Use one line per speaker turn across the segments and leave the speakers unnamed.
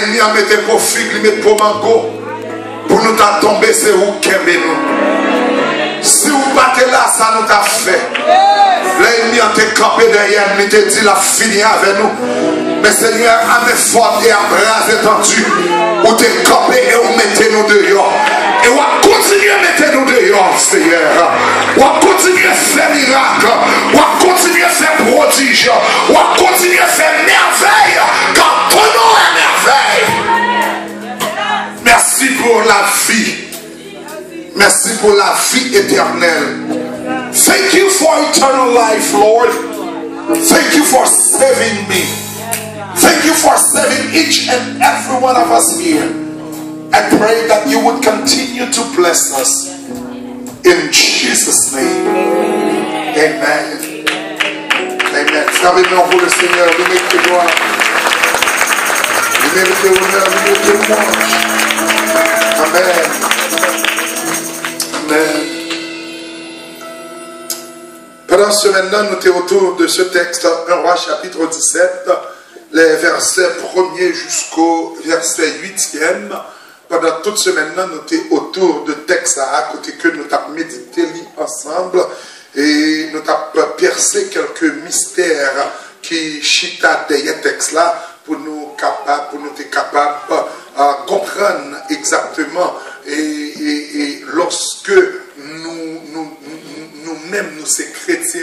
l'ennemi a mis pour figue, il met pour mango. Pour nous tomber, c'est où qu'est nous. Si vous battez là, ça nous a fait. L'ennemi a été campé derrière, il te dit la fini avec nous. Mais Seigneur, à mes fortes et à bras étendus, vous t'es campé et vous mettez nous dehors. Et on va continuer à mettre nous dehors, Seigneur. On va continuer à faire miracle. On va continuer à faire prodige. On va continuer à faire merveille. Car ton nom est merveille. Merci pour la vie. Merci pour la vie éternelle. Thank you for eternal life, Lord. Thank you for saving me. Thank you for saving each and every one of us here. I pray that you would continue to bless us. In Jesus' name. Amen. Amen. Frappez-nous pour le Seigneur. Lui mettez gloire. Lui mettez honneur. Lui mettez louange. Amen. Amen. Pendant ce maintenant, nous sommes autour de ce texte, 1 Roi chapitre 17, les versets 1er jusqu'au verset 8e. Pendant toute semaine, nous sommes autour de texte à côté que nous avons médité ensemble et nous avons percé quelques mystères qui chita derrière texte là pour nous être capables de comprendre exactement et lorsque nous-mêmes, nous ces chrétiens,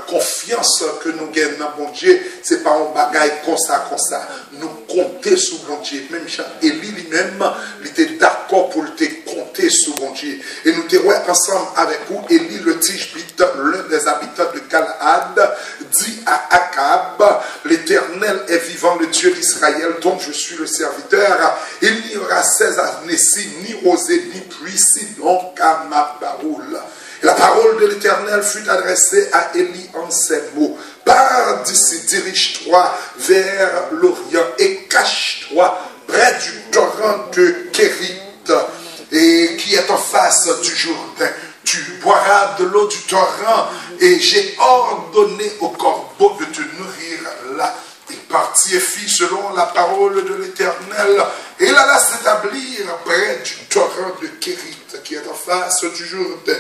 confiance que nous gagnons dans bon Dieu, ce n'est pas un bagage comme ça. Nous compter sur bon Dieu. Même Élie lui-même, il était d'accord pour te compter sur bon Dieu. Et nous étions ensemble avec vous, Élie le Tishbite, l'un des habitants de Galaad, dit à Akab, l'Éternel est vivant, le Dieu d'Israël, dont je suis le serviteur. Il n'y aura 16 années-ci, ni rosée, ni pluie, sinon qu'à ma parole. Et la parole de l'Éternel fut adressée à Élie en ces mots. Pars d'ici, dirige-toi vers l'Orient et cache-toi près du torrent de Kérit, et qui est en face du Jourdain. Tu boiras de l'eau du torrent, et j'ai ordonné au corbeau de te nourrir là. Il partit et fit selon la parole de l'Éternel, et il alla s'établir près du torrent de Kérit, qui est en face du Jourdain.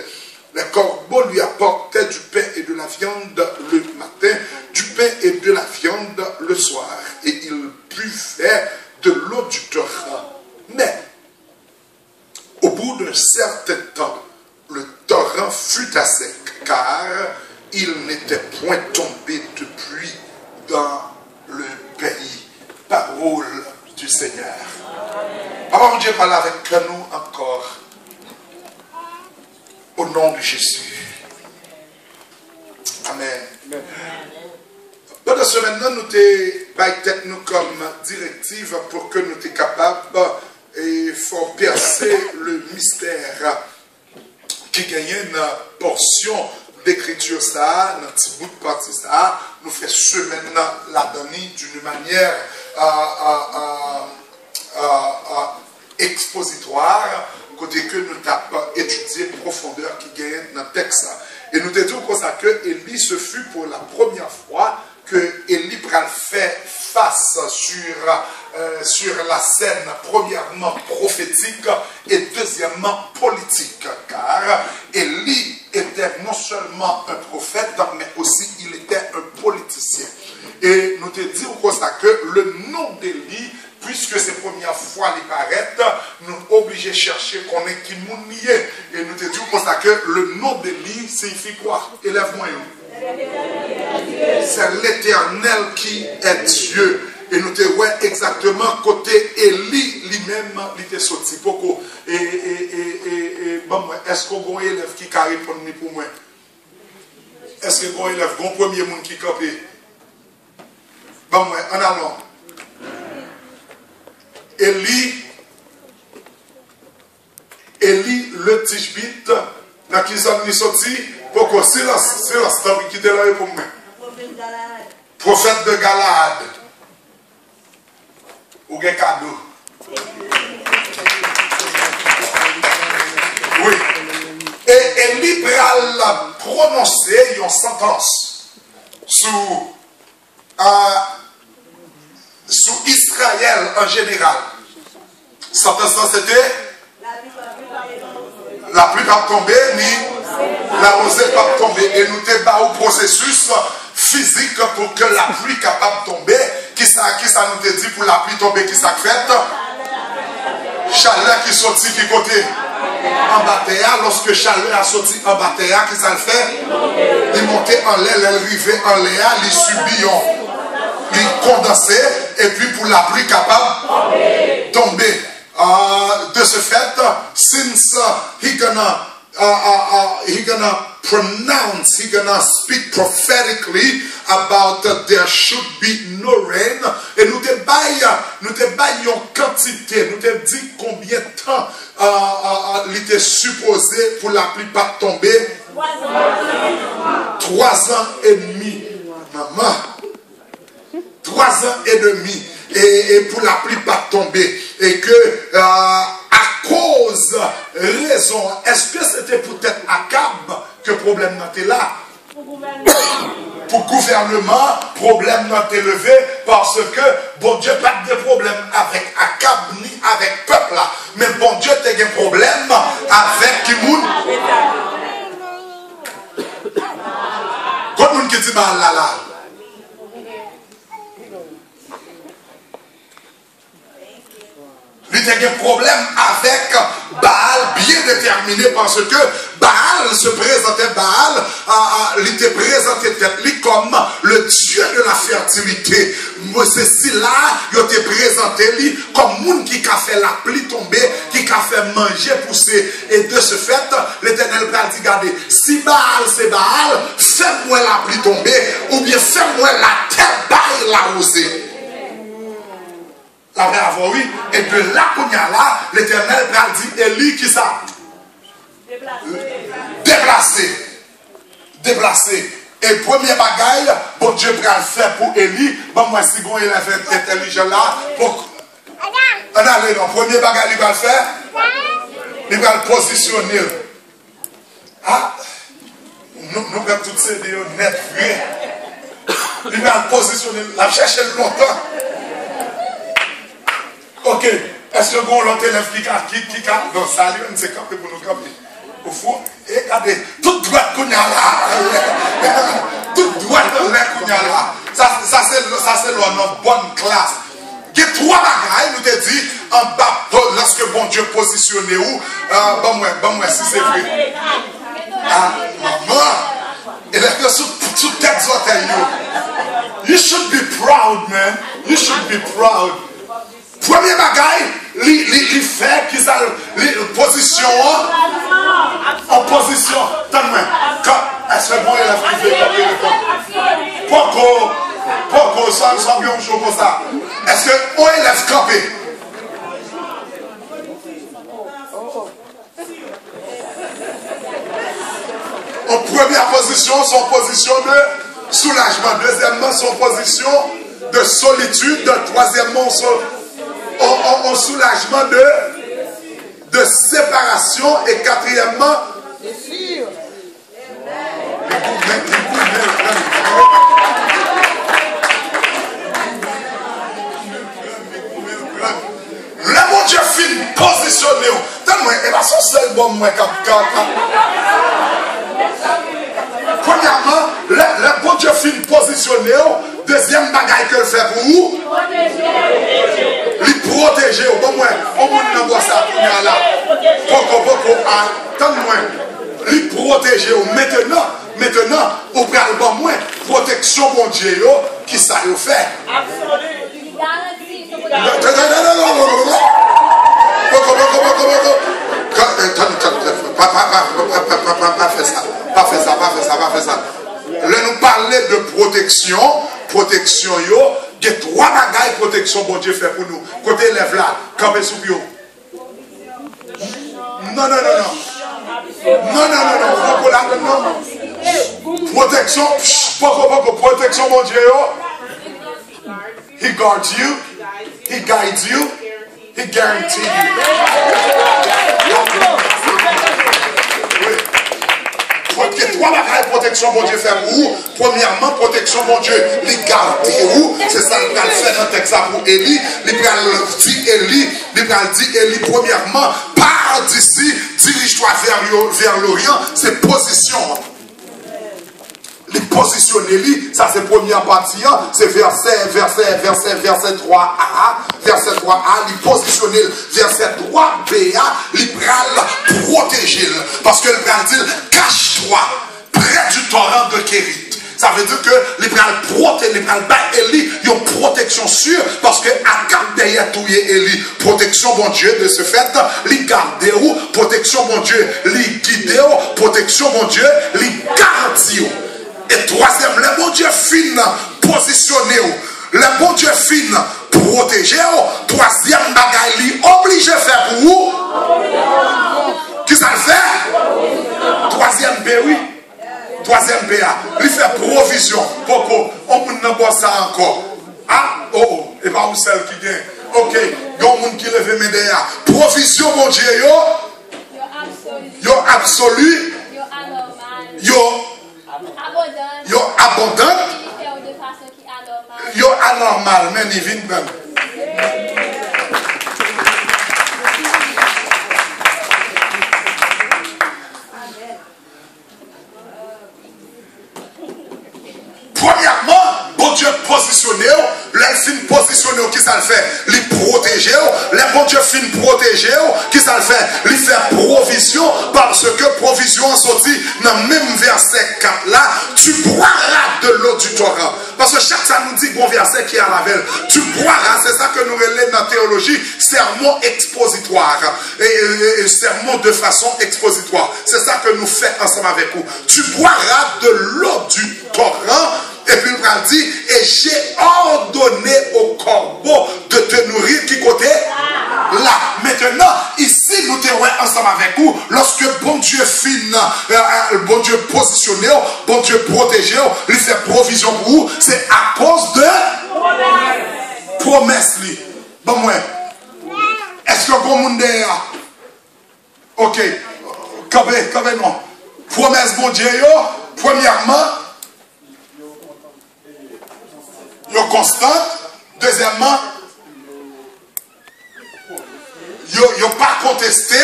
Les corbeaux lui apportaient du pain et de la viande le matin, du pain et de la viande le soir, et il buvait de l'eau du torrent. Mais, au bout d'un certain temps, le torrent fut à sec, car il n'était point tombé de pluie dans le pays. Parole du Seigneur. Alors Dieu parle avec nous encore. Au nom de Jésus. Amen. Pendant ce maintenant, nous te nous comme directive pour que nous soyons capables et faut percer le mystère qui gagne une portion d'écriture ça, notre petit bout de partie ça, nous fait semaine la donner d'une manière expositoire, côté que nous avons étudié profondeur qui gagne dans le texte. Et nous te disons comme ça que Élie, ce fut pour la première fois que Élie fait face sur la scène, premièrement prophétique et deuxièmement politique. Car Élie était non seulement un prophète, mais aussi il était un politicien. Et nous te disons comme ça que le nom d'Élie, puisque c'est la première fois qu'il paraît, nous sommes obligés de chercher qu'on est qui nous niait. Et nous te disons comme ça que le nom d'Élie signifie quoi? Élève-moi. C'est l'Éternel qui est Dieu. Et nous te voyons exactement côté Élie lui-même, il était sorti. Pourquoi? Bon, est-ce qu'on a un élève qui a répondu pour moi? Est-ce qu'on a un élève, un premier monde qui a capé? Bon, en allant. Élie le Tishbite, dans qui sont sortis, pourquoi silence, qui était là pour moi. Prophète de Galaad. Ou un cadeau. Oui. Et Élie a prononcé une sentence sous Israël en général. Ça c'était la pluie pas tomber, ni la rosée pas tomber. Et nous avons un processus physique pour que la pluie capable de tomber. Qui ça nous dit pour la pluie tomber, qui ça fait? Chaleur qui sortit qui côté? En bataille. Lorsque chaleur a sorti en bataille, qui ça le fait? Il montait en l'air, il arrivait en l'air, il subit, il condensait, et puis pour la pluie capable de tomber. De ce fait, since he gonna pronounce, he gonna speak prophetically about there should be no rain. Et nous te baillons une quantité, nous te dit combien de temps il était supposé pour la pluie pas tomber. 3 ans et demi. Maman. 3 ans et demi. Et pour la pluie pas tomber. Et que à cause, raison, est-ce que c'était peut-être Akab que le problème n'était là? Pour gouvernement, problème n'a été levé parce que bon Dieu n'a pas de problème avec Akab ni avec peuple là. Mais bon Dieu a un problème avec Kimoun. Quand on dit là là. Il y a un problème avec Baal bien déterminé parce que Baal se présentait, il était présenté comme le Dieu de la fertilité. Ceci là, il était présenté comme monde qui a fait la pluie tomber, qui a fait manger pousser. Et de ce fait, l'Éternel va dire, regardez, si Baal c'est Baal, fais-moi la pluie tomber, ou bien fais-moi la terre baille la rosée. Oui. Et de là qu'on y a là, l'Éternel va dire, Élie qui ça? Déplacé. Et premier bagaille, bon Dieu va le faire pour Élie. Bon, moi, si bon élève intelligent là, pour. Allez, non, premier bagaille, il va le faire. Il va le positionner. Ah, nous avons toutes ces vidéos net, il va le positionner. Il va chercher longtemps. Ok, est-ce que vous l'autre élève qui a donc ça, on s'est campé pour nous camper. Au fond, et regardez, toute droite qu'on y a là, toute droite qu'on y a là, ça c'est notre bonne classe. Il y a 3 bagailles, nous te dit, en bas, lorsque bon Dieu positionne où, bon moi, si c'est vrai. Ah, maman, et là, sous tête d'orteil, you should be proud, man. You should be proud. Premier bagaille, il fait qui ça, position en position. Donne-moi. Est-ce que bon élève qui fait camper le camp? Pourquoi ça nous bien un jour comme ça? Est-ce que bon élève camper? En première position, son position de soulagement. Deuxièmement, son position de solitude. Troisièmement, son soulagement de séparation. Et quatrièmement, le bon Dieu finit positionné. Donne-moi, et pas son seul bon moi premièrement, le bon Dieu finit positionné. Deuxième bagaille que le fait pour vous, il protège. Bon moi, on ne voit ça là. Attends-moi, il protège. Maintenant, au près de bon moi, protection mon Dieu, qui ça le fait? Pas fait ça. Là, nous parler de protection, il y a 3 bagailles protection bon Dieu fait pour nous. Côté lève là, campé sous bio. Non. Protection mon Dieu. He guards you, he guides you, he guarantees you. trois bagailles protection bon Dieu fait pour vous. Premièrement, protection bon Dieu, les garder où. C'est ça qu'il va faire dans le texte pour Élie. Il va dire Élie, premièrement, pars d'ici, dirige-toi vers l'Orient. C'est position. Les positionner lui, ça c'est première partie, c'est verset 3a, verset 3a, les positionner, verset 3b, les pral protéger, parce que le pral dit, cache-toi près du torrent de Kérit. Ça veut dire que les pral protéger, les pral Élie, ils ont protection sûre, parce que à cap derrière tout Élie, protection bon Dieu de ce fait, les garder ou, protection bon Dieu, les guider ou, protection bon Dieu, les garantir. Et troisième, le bon Dieu fin positionné, le bon Dieu fin protégé, troisième bagaille, il obligé à faire pour vous. Qui ça le fait? Troisième B, oui. Troisième B, il fait provision. Pourquoi? On ne peut pas ça encore. Ah, oh, et pas où celle qui gagne. Ok, il y a un monde qui lève mes derrière. Provision, mon Dieu, yo absolu. Yo abondant. Yo anormal, mais il vient même. Premièrement, bon Dieu positionné, le fin positionné, qui ça le fait? Il protéger, le bon Dieu fin protéger, qui ça le fait? Il fait provision, parce que provision en sorti dans le même verset 4 là, tu boiras de l'eau du torrent. Parce que chaque ça nous dit bon verset qui est à la veille. Tu boiras, c'est ça que nous relèvons dans la théologie, sermon expositoire. Et sermon de façon expositoire. C'est ça que nous faisons ensemble avec vous. Tu boiras de l'eau du torrent. Et puis il a dit, et j'ai ordonné au corbeau de te nourrir qui côté? Là. Maintenant, ici, nous sommes ensemble avec vous. Lorsque bon Dieu fin, bon Dieu positionné, bon Dieu protégé, il fait provision pour vous, c'est à cause de promesse. Bon, moi, est-ce que vous monde est ok, quand non? Promesse bon Dieu, premièrement, yo constant. Deuxièmement, yo pas contesté.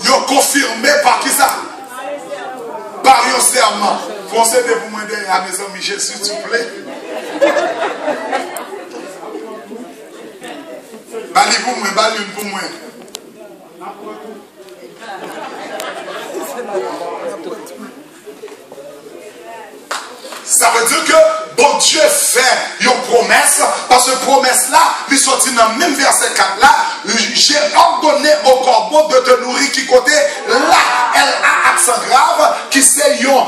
Yo confirmé par qui ça? Par un serment. Foncez de vous demander à mes amis Jésus, s'il vous plaît. Bali pour moi, bali pour moi. Ça veut dire que bon Dieu fait une promesse, parce que promesse là, il sortit dans le même verset 4 là, j'ai ordonné au corbeau de te nourrir qui côté là, elle a accent grave, qui c'est un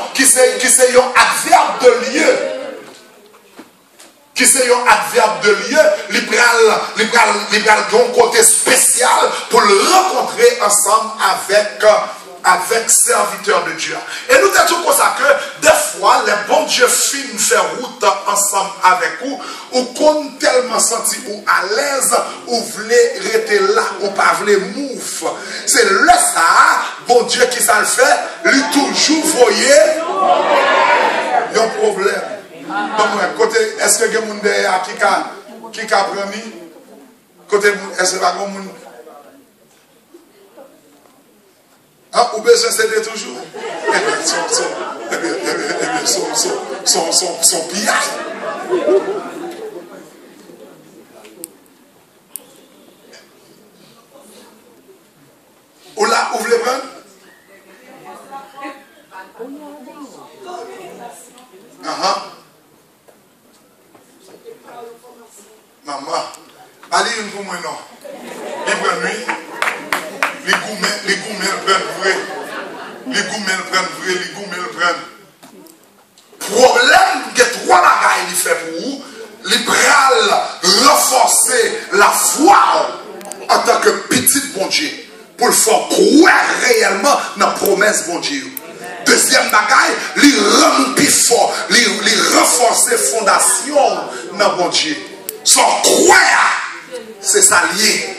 adverbe de lieu. Qui c'est un adverbe de lieu, libéral d'un côté spécial pour le rencontrer ensemble avec serviteurs de Dieu. Et nous disons comme ça que des fois, les bons dieux finissent faire route ensemble avec vous, ou qu'on tellement senti ou à l'aise, ou voulez rester là, ou pas voulez move. C'est là ça, bon Dieu qui ça le fait, lui toujours voyez, il y a un problème. Donc, côté, est-ce que quelqu'un qui a promis? Côté, est-ce que quelqu'un ah, ou besoin c'était toujours. Son pillage. Ou là, ouvre les bras. Maman, allez une pour moi non. Libre nuit. Les gourmets prennent vrai. Les gourmets prennent vrai, les gourmets prennent. Problème que trois bagailles il fait pour vous, les bras renforcer la foi en tant que petit bon Dieu pour le faire croire réellement dans la promesse bon Dieu. Deuxième bagaille, les rendre plus fort, les renforcer fondation dans bon Dieu. Sans croire, c'est ça lié.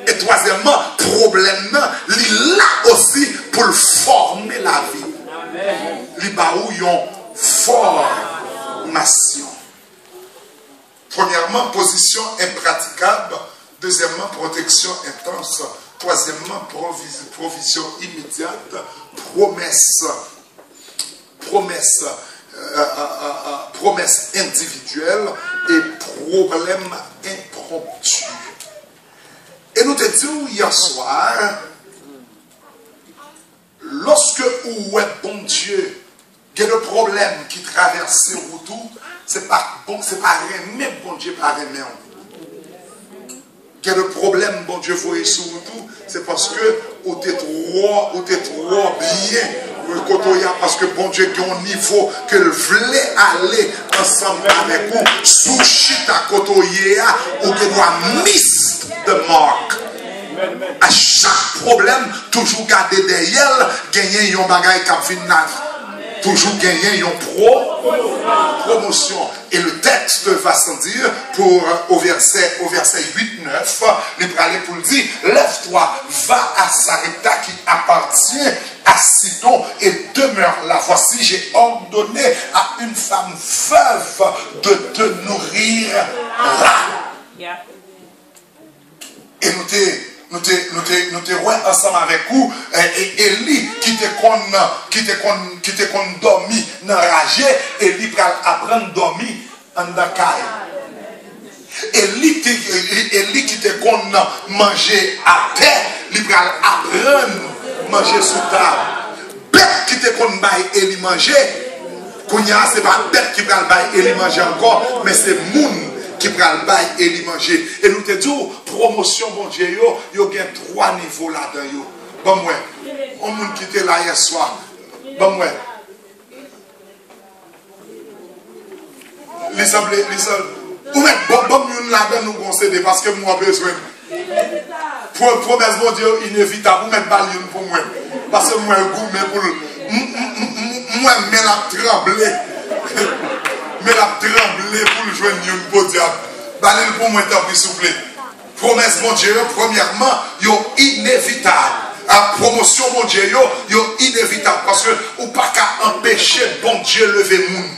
Et Et troisièmement, problème, il est là aussi pour former la vie. Il y a une formation. Premièrement, position impraticable. Deuxièmement, protection intense. Troisièmement, provision immédiate. Promesse individuelle et problème impromptu. Et nous te disons hier soir, lorsque où est bon Dieu, il y a des problèmes qui traversent tout, c'est pas bon, c'est pas rien, bon Dieu pas rien. Il y a des problèmes, bon Dieu, voyez sur tout, c'est parce que vous êtes trop bien. Parce que bon Dieu, il y a un niveau que voulait aller ensemble avec vous, sous chita kotoyea, ou que doit miss the mark. À chaque problème, toujours garder derrière, gagner un bagage qui vient toujours gagner une promotion. Et le texte va s'en dire au verset 8-9, il va aller pour le dire, lève-toi, va à Sarepta qui appartient à Sidon et demeure là. Voici, j'ai ordonné à une femme veuve de te nourrir là. Et nous te ensemble avec vous, et Élie qui te dormi dans ragé, Élie pral apprendre dormir en Dakar. Élie qui te manger à terre, il pral apprendre manger sous table. Bête qui te bailler Élie manger, c'est pas bête qui pral bailler Élie manger encore, mais c'est moun qui pral bail et li manger. Et nous te disons, promotion, bon Dieu, il y a 3 niveaux là-dedans. Bon, moi, on m'a quitté là hier soir. Bon, moi. Les ou mettre bon là-dedans, nous concéder parce que moi, besoin. Promesse, bon Dieu, inévitable, vous mettez balle pour moi. Parce que moi, goût, mais pour moi, mais la trembler. Mais la trembler pour le joindre une beau diable. Balil pour moi, t'as pris souffler. Promesse, mon Dieu, premièrement, yo inévitable. La promotion, mon Dieu, yo inévitable. Parce que ou pas qu'à empêcher, bon Dieu, lever moun.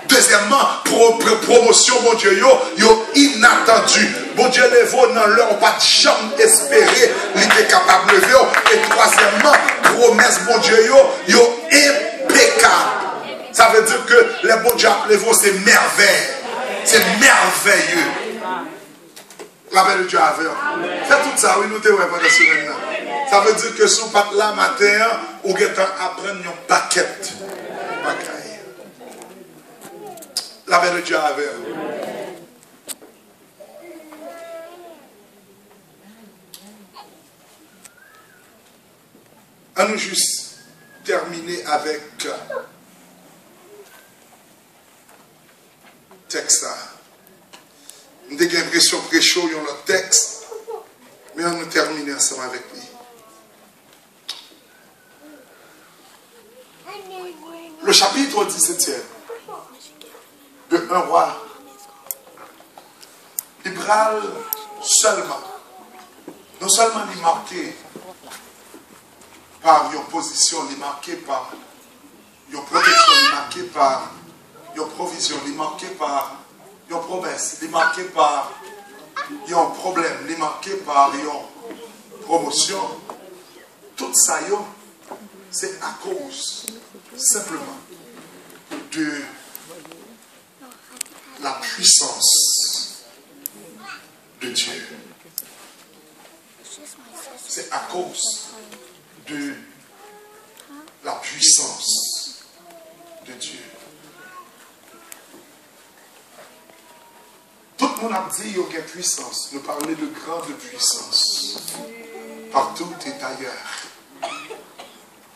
Deuxièmement, promotion, mon Dieu, yo inattendu. Bon Dieu, levé dans l'heure, pas de chambre espérée, il était capable de lever. Et troisièmement, promesse, mon Dieu, yo impeccable. Ça veut dire que les bons dieux appelés vous, c'est merveille. C'est merveilleux. La belle de Dieu avec. C'est tout ça, oui, nous te voyons pendant ce moment. Ça veut dire que si vous pas là matin, vous allez apprendre un paquet. La belle de Dieu avec. On nous juste terminer avec texte. J'ai l'impression que chaud dans le texte, mais on nous termine ensemble avec lui. Le chapitre 17e de 1 roi, il parle seulement, non seulement il est marqué par une position, il est marqué par une protection, il est marqué par une provision, il est marqué par une promesse, il est marqué par un problème, il est marqué par une promotion. Tout ça, c'est à cause simplement de la puissance de Dieu. C'est à cause de la puissance de Dieu. Tout le monde a dit qu'il y a une puissance. Nous parlons de grande puissance. Partout et ailleurs.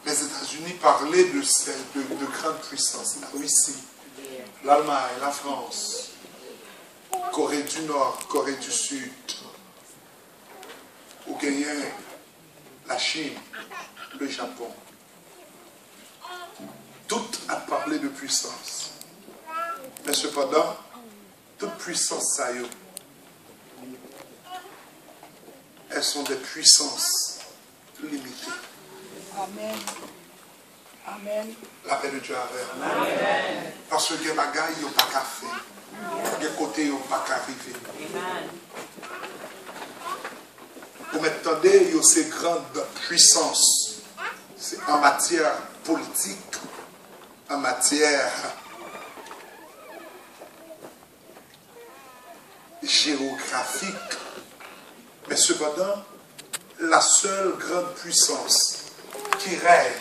Les États-Unis parlaient de grande puissance. La Russie, l'Allemagne, la France, Corée du Nord, Corée du Sud, ou gagné la Chine, le Japon. Tout a parlé de puissance. Mais cependant, toute puissance, ça y est. sont des puissances limitées.
Amen. Amen.
La paix de Dieu avec vous. Amen. Parce que les bagailles, ils n'ont pas qu'à faire. Les côtés, ils n'ont pas qu'à arriver. Vous m'entendez, il y a ces grandes puissances. C'est en matière politique, en matière géographique. Mais cependant, la seule grande puissance qui règne,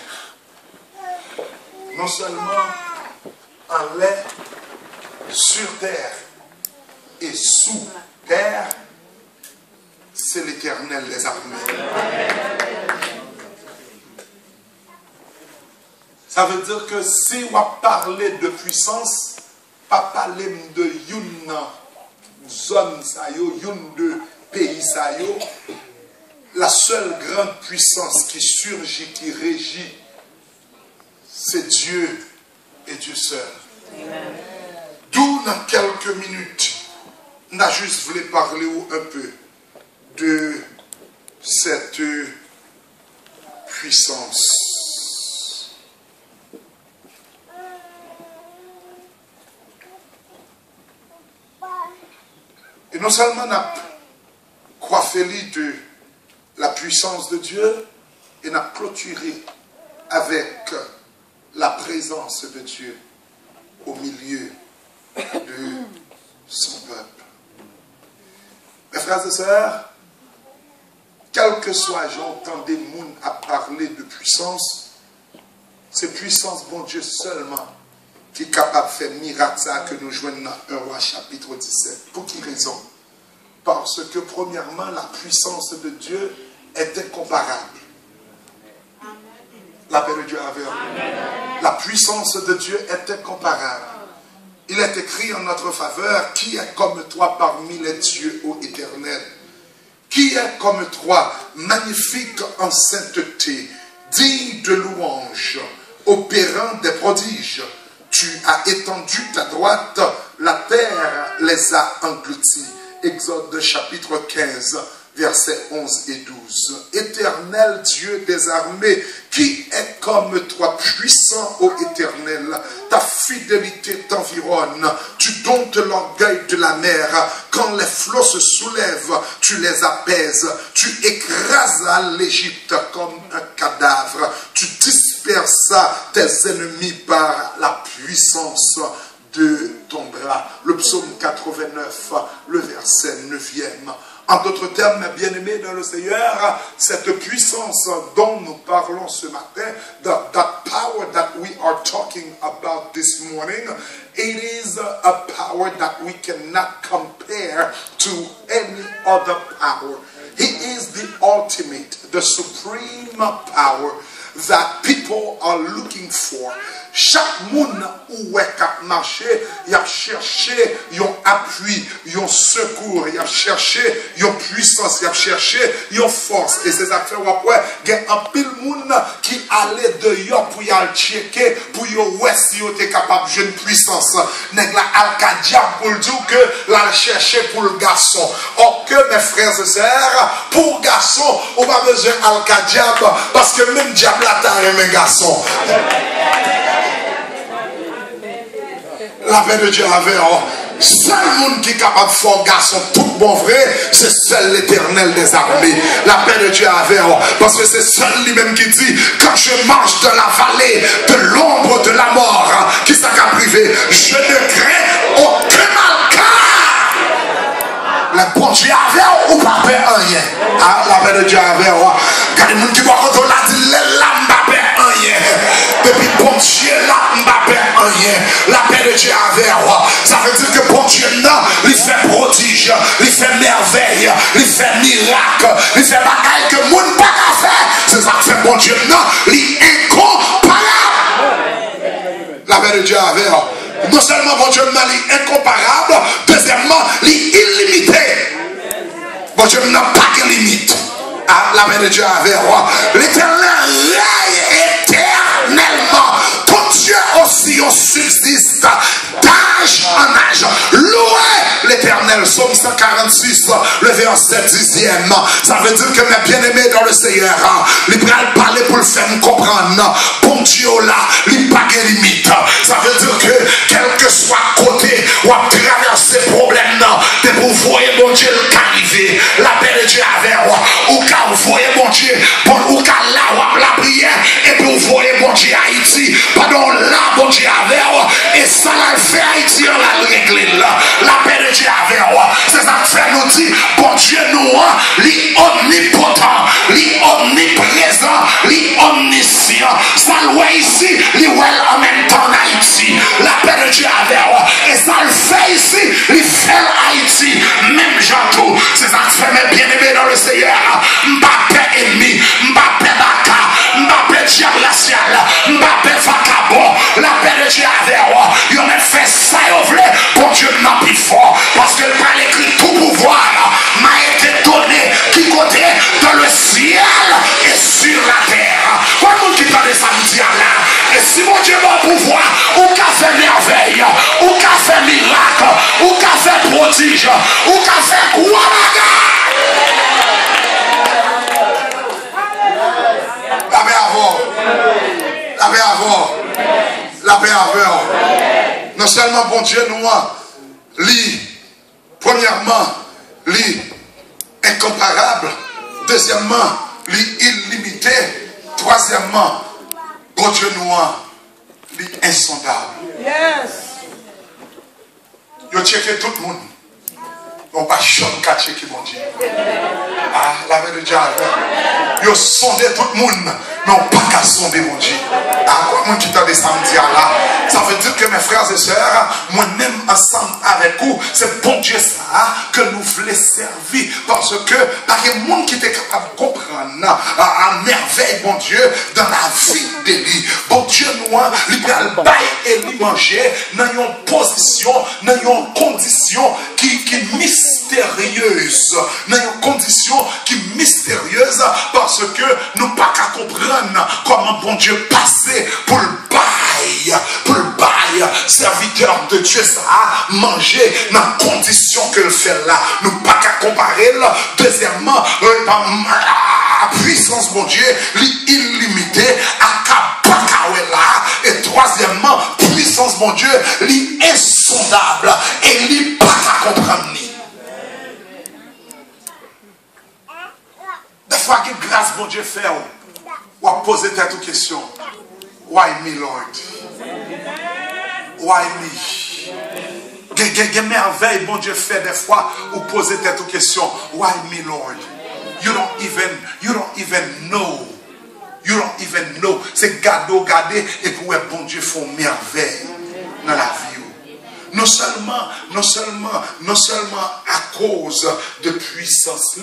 non seulement en l'air, sur terre et sous terre, c'est l'Éternel des armées. Ça veut dire que si on parle de puissance, pas parler de une zone, une de pays, la seule grande puissance qui surgit, qui régit, c'est Dieu et Dieu seul. D'où dans quelques minutes, on a juste voulu parler un peu de cette puissance. Et non seulement on a coiffé de la puissance de Dieu, et on a clôturé avec la présence de Dieu au milieu de son peuple. Mes frères et sœurs, quel que soit, j'entends des gens à parler de puissance, c'est puissance, bon Dieu, seulement qui est capable de faire miracle que nous joignons dans 1 Roi chapitre 17. Pour quelle raison? Parce que premièrement, la puissance de Dieu est incomparable. La paix de Dieu avec vous. La puissance de Dieu est incomparable. Il est écrit en notre faveur, qui est comme toi parmi les dieux, ô Éternel? Qui est comme toi, magnifique en sainteté, digne de louange, opérant des prodiges? Tu as étendu ta droite, la terre les a engloutis. Exode chapitre 15, versets 11 et 12. Éternel Dieu des armées, qui est comme toi, puissant, ô Éternel, ta fidélité t'environne, tu domptes l'orgueil de la mer, quand les flots se soulèvent, tu les apaises, tu écrasas l'Égypte comme un cadavre, tu dispersas tes ennemis par la puissance de ton bras. Le psaume 89, le verset 9e. En d'autres termes, mes bien-aimés dans le Seigneur, cette puissance dont nous parlons ce matin, that power that we are talking about this morning, it is a power that we cannot compare to any other power. It is the ultimate, the supreme power that people are looking for. Chaque monde où est cap marché, il a cherché un appui, un secours, il a cherché une puissance, il a cherché une force. Et c'est ça que fait après, il y a un pile monde qui allait dehors pour y aller checker, pour y voir si il était capable de jouer une puissance. Nèg la alcadiab pour dire que la chercher pour le garçon. Or que mes frères et sœurs, pour garçon, on n'a pas besoin d'alcadiab parce que même diable a un garçon. La paix de Dieu avec vous. Seul monde qui est capable de faire garçon tout bon vrai, c'est seul l'Éternel des armées. La paix de Dieu avec vous. Parce que c'est seul lui-même qui dit, quand je marche dans la vallée de l'ombre de la mort, qui s'est privé, je ne crains aucun mal car le bon Dieu avec vous ou pas rien. La paix de Dieu avec vous. Quand les gens qui voient quand on a dit, les lames pas rien. Depuis bon Dieu là, Mbappé rien. La paix de Dieu avec vous. Ça veut dire que bon Dieu là, il fait prodige, il fait merveille, il fait miracle, il fait bagaille que le monde n'a pas faire. C'est ça que fait bon Dieu là, il est incomparable. La paix de Dieu avec vous. Non seulement bon Dieu là, il est incomparable, deuxièmement, il est illimité. Bon Dieu n'a pas de limite. La paix de Dieu avec vous. L'Éternel règne éternellement. Ton Dieu aussi on subsiste d'âge en âge. Louez l'Éternel son Psaume 146, le verset 10e. Ça veut dire que mes bien-aimés dans le Seigneur, il va parler pour le faire comprendre. Bon Dieu là, il n'y a pas de limite. Ça veut dire que quel que soit côté ou à traverser problème, de pour voir bon Dieu arriver, la paix de Dieu avec ou quand vous voyez bon Dieu, ou quand là la prière, et puis vous voyez bon Dieu Haïti, pendant là bon Dieu avec et ça l'a fait Haïti en la règle là, la paix de Dieu avec c'est ça que fait nous dire, bon Dieu nous, il omnipotent, il omniprésent, il omniscient, ça le ici, il en même temps en Haïti, la paix de Dieu avec et ça le fait ici, il fait Haïti, même Jean-Tout, c'est ça que fait mes bien-aimés dans le Seigneur, Mbappé ennemi, Mbappé Baka, Mbappé diable racial, Mbappé vagabond, la paix de Dieu avec il a fait ça, pour Dieu n'a plus fort, parce que par l'écrit tout pouvoir m'a été donné, qui côté dans le ciel et sur la terre. Quoi qu'on qui parle de samedi là, et si mon Dieu va pouvoir, ou qu'a fait merveille, ou qu'a fait miracle, ou qu'a fait prodige, ou qu'a fait quoi la paix avant, la paix avant, la paix avant. Non seulement bon Dieu nous lit, premièrement, lit incomparable, deuxièmement, lit illimité, troisièmement, bon Dieu nous lit insondable.
Yes.
Yo checké tout le monde. On pas chôme qu'à checker mon Dieu. Ah, la paix de Dieu avec. Yo sondé tout le monde, mais on pas qu'à sonder mon Dieu. Ah, quoi, mon qui t'a des samedis là. Ça veut dire que mes frères et sœurs, moi-même ensemble avec vous, c'est bon Dieu ça que nous voulons servir. Parce que, par le monde qui était capable de comprendre à merveille, bon Dieu, dans la vie de lui. Bon Dieu, nous, il va le bailler et lui manger dans une position, dans une condition qui mystérieuse. Dans une condition qui mystérieuse parce que nous ne pouvons pas comprendre comment bon Dieu passait pour le bail, serviteur de Dieu, ça a mangé dans la condition que le fait là. Nous ne pouvons pas comparer. Deuxièmement, la puissance bon Dieu, illimitée, là. Et troisièmement, puissance mon Dieu, insondable et il pas à comprendre. Des fois que grâce bon Dieu fait, ou à poser cette question. Why me, Lord? Why me? Des merveilles, bon Dieu fait des fois, ou poser cette question. Why me, Lord? You don't even know. You don't even know. C'est garder et pour bon Dieu font merveille dans la vie. Non seulement à cause de puissance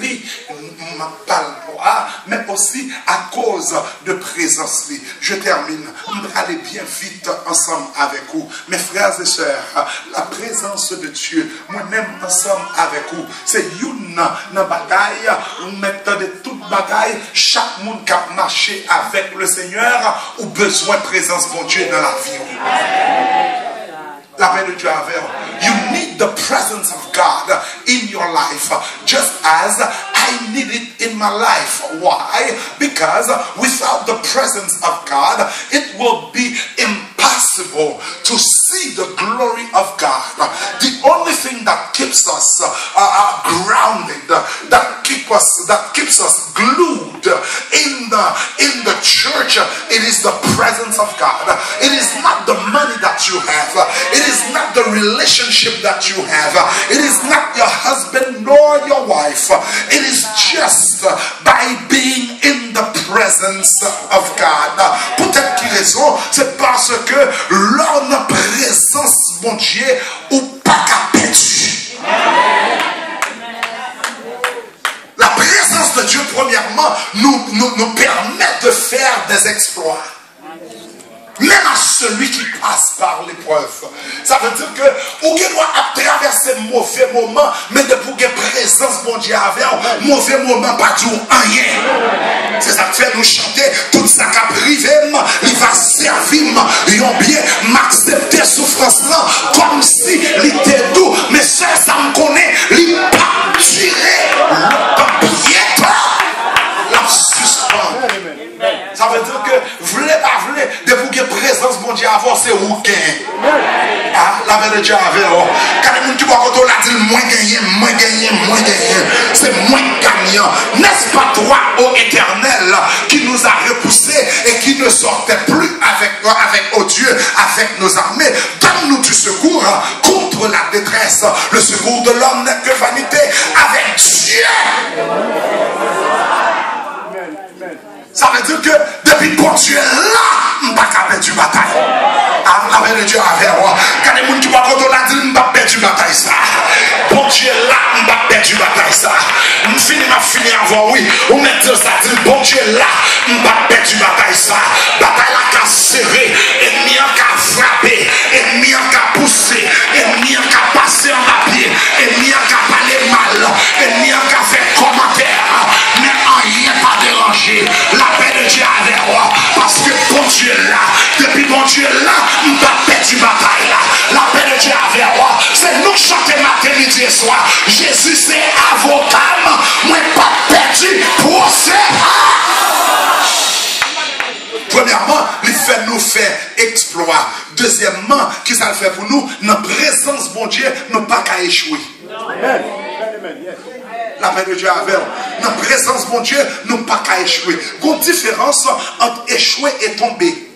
mais aussi à cause de présence. Je termine. On va aller bien vite ensemble avec vous. Mes frères et sœurs, la présence de Dieu, moi-même ensemble avec vous, c'est une bagaille, on met de toute bagaille, chaque monde qui a marché avec le Seigneur, ou besoin de présence de Dieu dans la vie. La paix de Dieu avec. You need the presence of God in your life, just as I need it in my life. Why? Because without the presence of God, it will be impossible to see the glory of God. The only thing that keeps us grounded, that keeps us glued in the church, it is the presence of God. It is not the money that you have. It is not the relationship that you have. It is not your husband nor your wife. It is just by being in the presence of God. Peut-être qu'il raison, c'est parce que l'homme en présence, mon Dieu, ou pas qu'à perdu. La présence de Dieu, premièrement, nous permet de faire des exploits. Même à celui qui passe par l'épreuve. Ça veut dire que ou qu'il doit traverser mauvais moments, mais de pour que présence bon Dieu avec mauvais moment pas du rien. C'est ça que fait nous chanter tout ça qui privé, il va servir, ils ont bien m'accepter souffrance là comme si il était doux, mais ça me connaît, il Dieu avec vous. Quand les gens qui voient qu'on l'a dit, moins gagné. C'est moins gagnant. N'est-ce pas toi, ô Éternel, qui nous a repoussés et qui ne sortait plus avec Dieu, avec nos armées? Donne-nous du secours contre la détresse. Le secours de l'homme n'est que vanité avec Dieu. Ça veut dire que depuis que Dieu est là, on ne va pas perdre du bataille. Avec le Dieu avec moi. Quand les gens qui voient qu'on a dit, on ne va pas perdre du bataille ça. Bon Dieu est là, on ne va pas perdre du bataille ça. On finit avant, oui. On met Dieu ça, dit, bon Dieu est là, on ne va pas perdre du bataille ça. Bataille là qui a serré, ennemi qui a frappé, ennemi qui a poussé, ennemi qui a passé en papier, ennemi qui a parlé mal, ennemi qui a fait commentaire. Mais rien pas dérangé. La paix de Dieu avec moi. Parce que bon Dieu est là. Depuis bon Dieu est là, on va perdre du bataille là. La paix de Dieu avec moi. C'est nous qui chantons matin, midi et soir. Jésus c'est avocat. Moi pas perdu pour ça. Premièrement, il fait nous faire exploit. Deuxièmement, qu'est-ce que ça fait pour nous? Notre présence, bon Dieu, nous pas qu'à échouer. La paix de Dieu avec nous. Notre présence, mon Dieu, nous pas qu'à échouer. Il y a une différence entre échouer et tomber.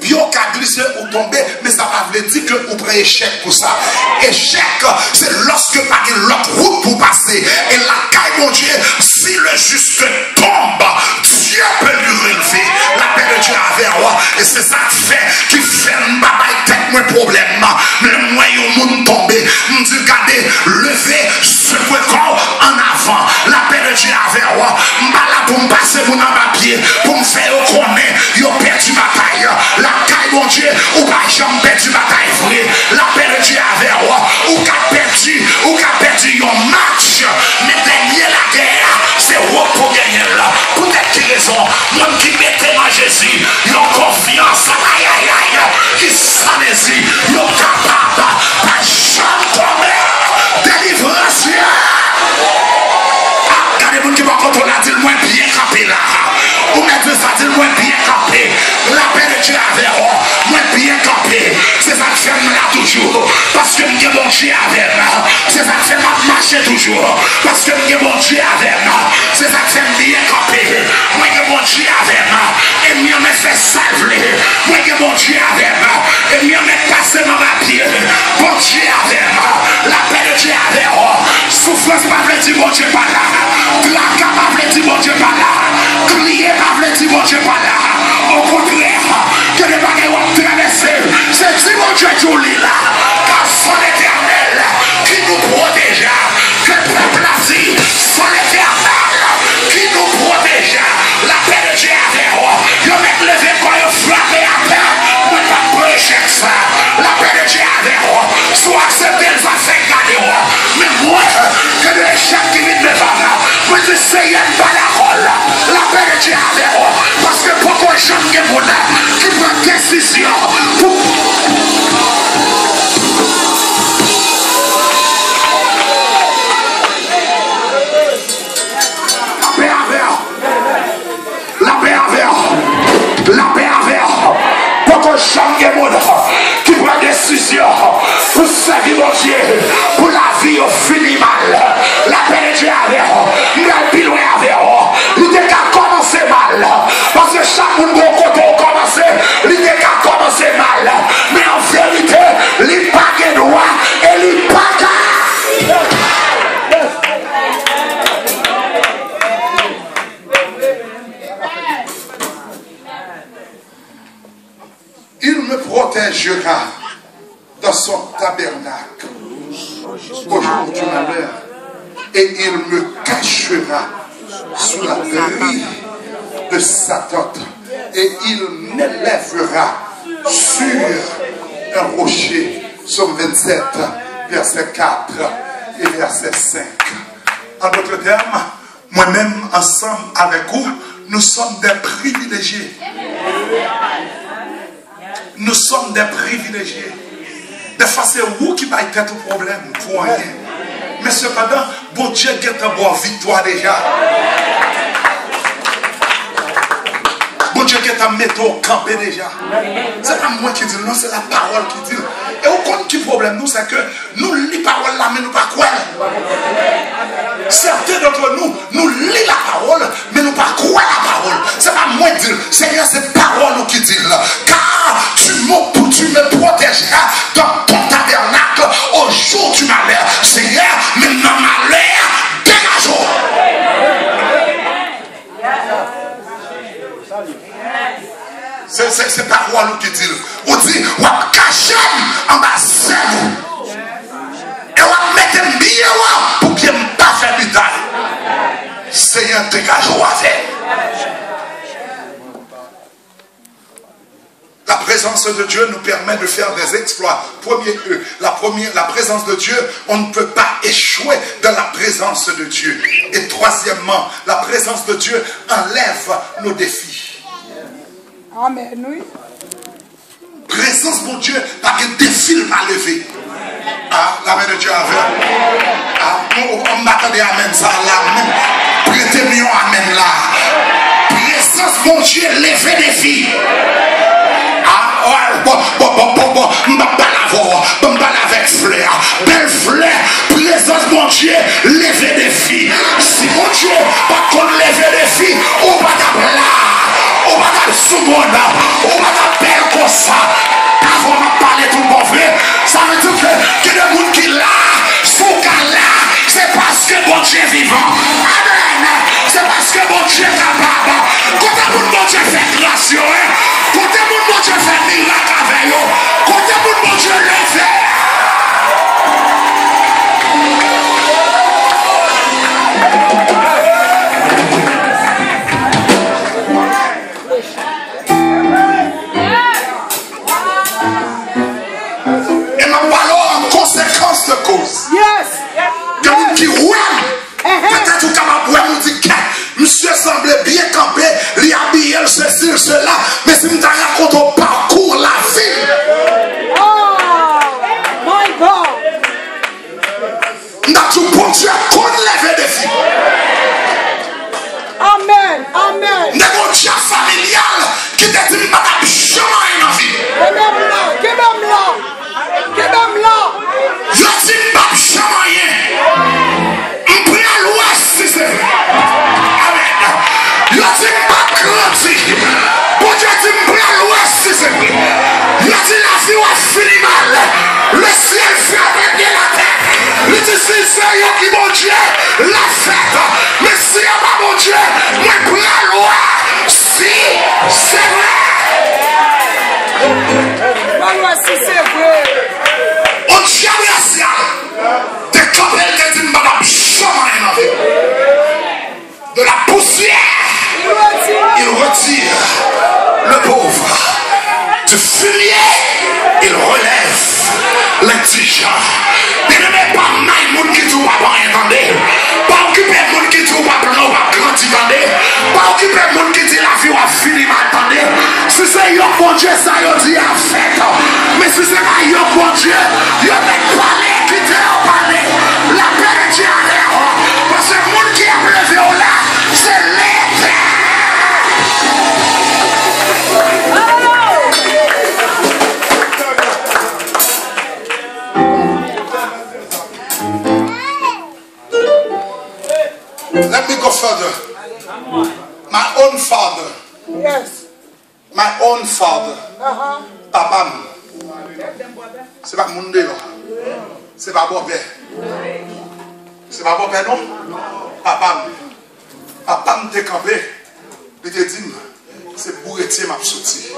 Puis on a glissé ou tomber, mais ça va veut dire que vous prenez échec pour ça. Échec, c'est lorsque pas une l'autre route pour passer. Et la caille, mon Dieu, si le juste tombe, Dieu peut lui relever. La paix de Dieu avec moi. Et c'est ça qui fait un babaille tête moins problème. Le moyen où monde tomber, on dit regardez, lever, secouer corps en avant. La paix de Dieu avec moi. Je suis là pour me passer mon papier, pour me faire connaître, ils ont perdu bataille. La caille, mon Dieu, ou pas jamais perdu bataille vrai. La paix de Dieu avec moi. Ou qu'a perdu un match, mais derrière la guerre, c'est vous pour gagner là. Peut-être qu'il raison, même qui mettait dans Jésus, ils ont confiance, aïe aïe aïe, qui s'amèsit, ils ont capable, pas jamais tomber, délivrance. Quand les gens qui vont contrôler, ils disent moins bien campé là. Ou mettre ça, dit moins bien campé. La paix de Dieu avec moi, moins bien campé. C'est ça que fait là toujours. Parce que je mon Dieu avec moi. C'est ça que fait marcher toujours. Parce que je mon Dieu avec moi. C'est ça que fait bien campé. Moi je mon Dieu avec moi. Et mieux me fait salver. Moi je mon Dieu avec moi. Et mieux me passer dans ma pied. Bon Dieu avec moi. La paix de Dieu avec moi. Souffrance pas veut dire bon Dieu pas là. Plaque pas veut dire bon Dieu pas là. Crier pas veut dire bon Dieu pas là. Au contraire, que les bagages vont traverser. C'est si mon Dieu joli là. Car son éternel qui nous protège. Que le peuple a dit, son éternel qui nous protège. La paix de Dieu avec moi. Je vais me lever quand je frappe à terre. Moi pas pour échec ça. La paix de Dieu avec moi. Soit accepté, ça fait garder moi. Mais moi, que l'échec qui vient devant moi. Moi je sais pas la rôle. La paix de Dieu avec moi. Parce que pourquoi j'aime que mon âme qui prend décision pour... La paix avec pourquoi j'aime que mon âme qui prend décision pour servir mon Dieu pour la vie au fini mal. La paix de Dieu avec il y a plus loin avec il était qu'à commencer mal parce que chaque monde quand on commence il était qu'à commencer mal mais en vérité il pas de droit et il pas il me protégera dans son tabernacle au jour du malheur et il me cachera sous la grille de sa tente et il m'élèvera sur un rocher. Psaume 27 verset 4 et verset 5. En d'autres termes, moi-même ensemble avec vous, nous sommes des privilégiés. Nous sommes des privilégiés. Des fois, c'est vous qui va être au problème pour rien. Mais cependant, bon Dieu a une bonne victoire déjà. Bon Dieu qui t'a mis au campé déjà. C'est pas moi qui dis, non, c'est la parole qui dit. Et au compte qui problème nous, c'est que nous lisons la parole là, mais nous pas quoi. Certains d'entre nous, nous lisons la parole, mais nous pas quoi la parole. C'est pas moi qui dis, Seigneur, c'est parole qui dit. Car tu me protégeras dans ton tabernacle au jour du malheur. Seigneur, maintenant malheur, dégage-moi. C'est parole qui dit. On dit, on va cacher en bas de vous. Et on va mettre un billet pour qu'il n'y ait pas fait bitaille. Seigneur, dégage-moi avec. La présence de Dieu nous permet de faire des exploits. La présence de Dieu, on ne peut pas échouer dans la présence de Dieu. Et troisièmement, la présence de Dieu enlève nos défis.
Amen, oui.
Présence, mon Dieu, pas que défi à lever. Ah, la main de Dieu avec. Ah, on m'attendait amen ça là. Prêtez-moi amen là. Présence, mon Dieu, lever des filles. Avec flair, belle flair, présence mon Dieu, lever des filles. Si mon Dieu, pas qu'on lever des filles, on va là, on va dans le sous-monde, on va dans belle comme ça. Avant de parler tout mon frère, ça veut dire que des gens qui là, sont là, c'est parce que mon Dieu est vivant. Amen. C'est parce que mon Dieu est capable. Quand mon Dieu fait grâce, quand mon Dieu fait miracle avec eux, quand mon Dieu le fait. Et ma parole en conséquence de cause.
Yes.
Que vous qui roulez, peut-être que ma boîte nous dit que monsieur semblait bien camper, lui habiller, ceci, cela, mais si nous raconte au parcours la vie.
Oh, my God.
Nous avons tout bon Dieu qu'on lève des filles.
Amen. Amen.
Nous avons un Dieu familial qui te dit madame jamais en vie.
Give them love. Give them love.
Je dis madame jamais. On peut à l'ouest si c'est. Amen. Je dis pas grandi. Bon Dieu dit on peut à l'ouest si c'est. Je dis la vie va finir mal. Le ciel ferme bien la terre. Je dis si c'est yo qui mon Dieu la fête. Mais si il n'y a pas mon Dieu, moi je peux à l'ouest si c'est vrai.
Si c'est vrai.
On tient à ça. Des copains qui disent madame jamais en vie. De la poussière, il retire le pauvre. Du fumier, il relève l'indigent. Ne met pas mal monde qui trouve pas entendez. Pas occuper monde qui trouve pas plan pas grand entendez. Pas occuper monde qui dit la vie va finir attendez. Si c'est yo bon Dieu ça yo dit à fait. Mais si c'est pas yo bon Dieu, yo met parler qui te parler. La paix de Dieu à l'air. Parce que le monde qui a levé là, c'est l'éternel. Let me go further. My own father.
Yes.
My own father. Papa. C'est pas mon Dieu. C'est pas mon père. C'est pas mon père non? Papa. Papa me décampé. Il te dit, c'est bourretier m'a sorti.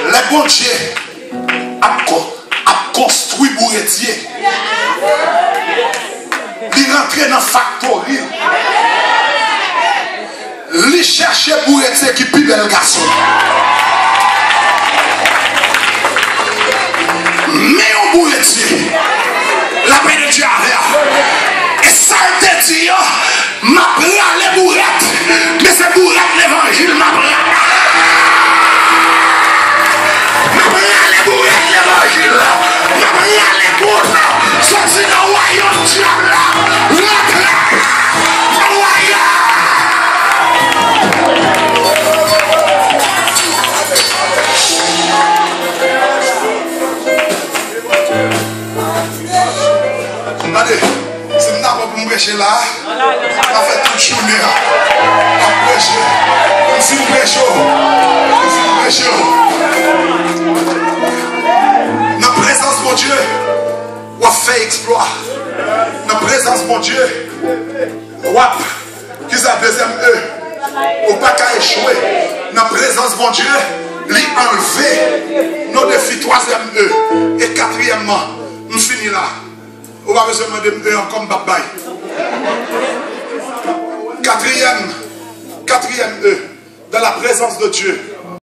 Le bon Dieu a construit bourretier. Il rentre dans factory. Il cherche bourretier qui plus bel garçon. Mais au bourretier, la paix de Dieu avait. Et ça a été dit, m'a pris les bourrettes. Mais c'est bourrette l'évangile, m'a pris. M'a pris les bourrettes l'évangile. M'a pris les bourrettes. Ça c'est le royaume Dieu là. Rentre là. Le royaume. Allez, c'est une pour me prêcher là. On a fait toute journée là. On a prêché. On s'y prêche. On s'y prêche. Dans la présence de mon Dieu, on a fait exploit. Dans la présence de mon Dieu, wap, qui est la deuxième E, on n'a pas qu'à échouer. Dans la présence de mon Dieu, lui enlever nos défis, troisième E. Et quatrièmement, nous finissons là. On va besoin de me dire comme babaye. Quatrième E, dans la présence de Dieu.